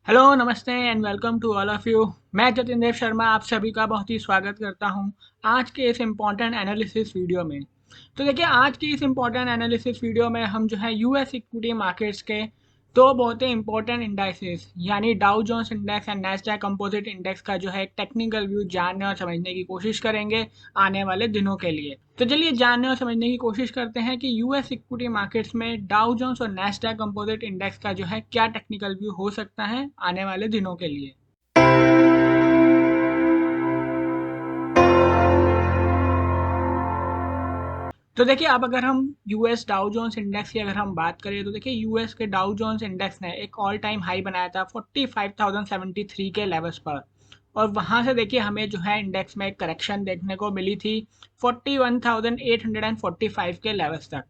Hello, नमस्ते and welcome to all of you. मैं जतिन देव शर्मा आप सभी का बहुत ही स्वागत करता हूं आज के इस इम्पॉर्टेंट एनालिसिस वीडियो में। तो देखिए, आज की इस इम्पॉर्टेंट एनालिसिस वीडियो में हम जो है यूएस इक्विटी मार्केट्स के दो बहुत ही इंपॉर्टेंट इंडाइसेस यानी Dow Jones index and Nasdaq composite index का जो है एक टेक्निकल व्यू जानने और समझने की कोशिश करेंगे आने वाले दिनों के लिए। तो चलिए जानने और समझने की कोशिश करते हैं कि यूएस इक्विटी मार्केट्स में डाउ जोन्स और नैस्डैक कंपोजिट इंडेक्स का जो है क्या टेक्निकल व्यू हो सकता है आने वाले दिनों के लिए। तो देखिए, अब अगर हम यूएस डाउ जोन्स इंडेक्स की अगर हम बात करें तो देखिए, यूएस के डाउ जोन्स इंडेक्स ने एक ऑल टाइम हाई बनाया था 45,073 के लेवल्स पर। और वहां से देखिए हमें जो है इंडेक्स में एक करेक्शन देखने को मिली थी 41,845 के लेवल्स तक।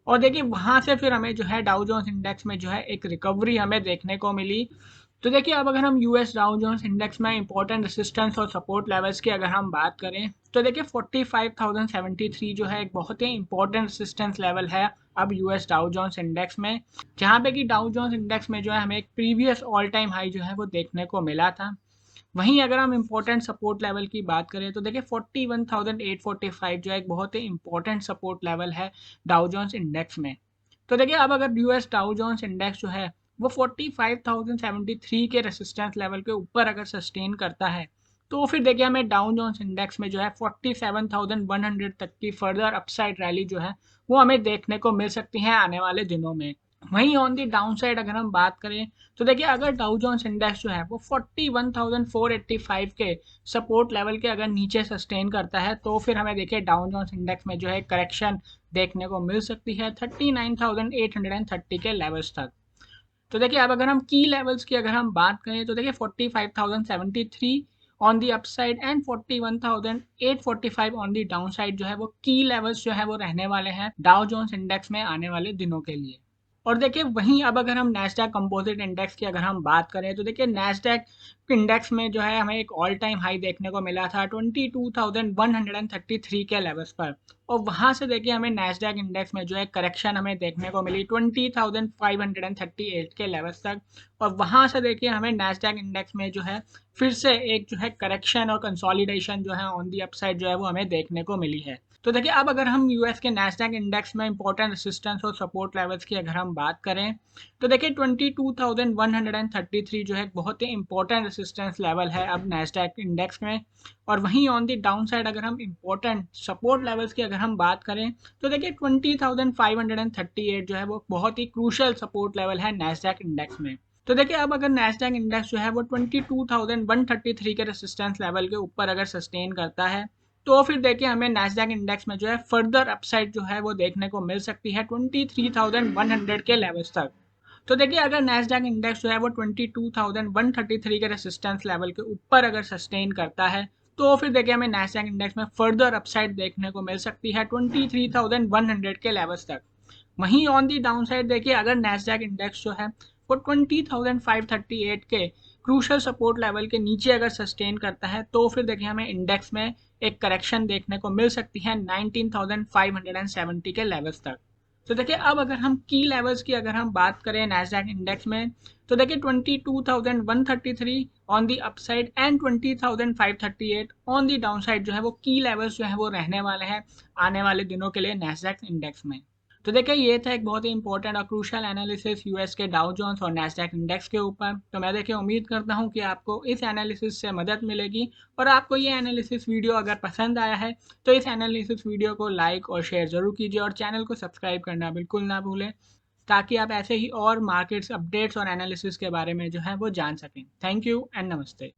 और देखिए वहां से फिर हमें जो है डाउ जोन्स इंडेक्स में जो है एक रिकवरी हमें देखने को मिली। तो देखिए, अब अगर हम यूएस डाउ जोन्स इंडेक्स में इंपॉर्टेंट रेसिस्टेंस और सपोर्ट लेवल्स की अगर हम बात करें तो देखिए 45,073 जो है एक बहुत ही इंपॉर्टेंट रेसिस्टेंस लेवल है अब यूएस डाउ जोन्स इंडेक्स में, जहाँ पे कि डाउ जोन्स इंडेक्स में जो है हमें एक प्रीवियस ऑल टाइम हाई जो है वो देखने को मिला था। वहीं अगर हम इंपॉर्टेंट सपोर्ट लेवल की बात करें तो देखिए 41,845 जो है एक बहुत ही इंपॉर्टेंट सपोर्ट लेवल है डाउ जोन्स इंडेक्स में। तो देखिए, अब अगर यूएस डाउ जोन्स इंडेक्स जो है वो 45,073 के रेसिस्टेंस लेवल के ऊपर अगर सस्टेन करता है तो फिर देखिए हमें डाउ जोन्स इंडेक्स में जो है 47,100 तक की फर्दर अपसाइड रैली जो है वो हमें देखने को मिल सकती है आने वाले दिनों में। वहीं ऑन दी डाउन साइड अगर हम बात करें तो देखिए, अगर डाउ जोन्स इंडेक्स जो है वो 41,485 के सपोर्ट लेवल के अगर नीचे सस्टेन करता है तो फिर हमें देखिए डाउ जोन्स इंडेक्स में जो है करेक्शन देखने को मिल सकती है 39,830 के लेवल्स तक। तो देखिए, अब अगर हम की लेवल्स की अगर हम बात करें तो देखिए 45,073 on the upside and 41,845 on the down side जो है वो की लेवल्स जो है वो रहने वाले हैं डाउ जोन्स इंडेक्स में आने वाले दिनों के लिए। और देखिए वहीं अब अगर हम नैस्डैक कंपोजिट इंडेक्स की अगर हम बात करें तो देखिए नैस्डैक इंडेक्स में जो है हमें एक ऑल टाइम हाई देखने को मिला था 22,133 के लेवल्स पर। और वहां से देखिए हमें नैस्डैक इंडेक्स में जो है करेक्शन हमें देखने को मिली 20,538 के लेवल्स तक। और वहां से देखिए हमें नैस्डैक इंडेक्स में जो है फिर से एक जो है करेक्शन और कंसोलिडेशन जो है ऑन दी अपसाइड जो है वो हमें देखने को मिली है। तो देखिए, अब अगर हम यूएस के नैस्डैक इंडेक्स में इंपॉर्टेंट रेसिस्टेंस और सपोर्ट लेवल्स की अगर हम बात करें तो देखिए 22,133 जो है बहुत ही इंपॉर्टेंट रेसिस्टेंस लेवल है अब नैस्डैक इंडेक्स में। और वहीं ऑन दी डाउन साइड अगर हम इंपॉर्टेंट सपोर्ट लेवल्स की अगर हम बात करें तो देखिए 20,538 जो है वो बहुत ही क्रूशल सपोर्ट लेवल है नैस्डैक इंडेक्स में। तो देखिए, अब अगर नैस्डैक इंडेक्स जो है वो 22,133 के रेसिस्टेंस लेवल के ऊपर अगर सस्टेन करता है तो फिर देखिए हमें नैस्डैक इंडेक्स में जो है फर्दर अपसाइड जो है वो देखने को मिल सकती है 23,100 के लेवल्स तक। तो देखिए, अगर नैस्डैक इंडेक्स जो है वो 22,133 के रेसिस्टेंस लेवल के ऊपर अगर सस्टेन करता है तो फिर देखिए हमें नैस्डैक इंडेक्स में फर्दर अपसाइड देखने को मिल सकती है 23,100 के लेवल्स तक। वहीं ऑन दी डाउन साइड देखिए, अगर नैस्डैक इंडेक्स जो है वो 20,538 के क्रूशल सपोर्ट लेवल के नीचे अगर सस्टेन करता है तो फिर देखिए हमें इंडेक्स में एक करेक्शन देखने को मिल सकती है 19,570 के लेवल्स तक। तो देखिए, अब अगर हम की लेवल्स की अगर हम बात करें नैस्डैक इंडेक्स में तो देखिए 22,133 on the upside and 20,538 on the down side जो है वो की लेवल्स जो है वो रहने वाले हैं आने वाले दिनों के लिए नैस्डैक इंडेक्स में। तो देखिए, ये था एक बहुत ही इंपॉर्टेंट और क्रूशियल एनालिसिस यूएस के डाउ जोन्स और नैस्डैक इंडेक्स के ऊपर। तो मैं देखिए उम्मीद करता हूँ कि आपको इस एनालिसिस से मदद मिलेगी। और आपको ये एनालिसिस वीडियो अगर पसंद आया है तो इस एनालिसिस वीडियो को लाइक और शेयर ज़रूर कीजिए और चैनल को सब्सक्राइब करना बिल्कुल ना भूलें, ताकि आप ऐसे ही और मार्केट्स अपडेट्स और एनालिसिस के बारे में जो है वो जान सकें। थैंक यू एंड नमस्ते।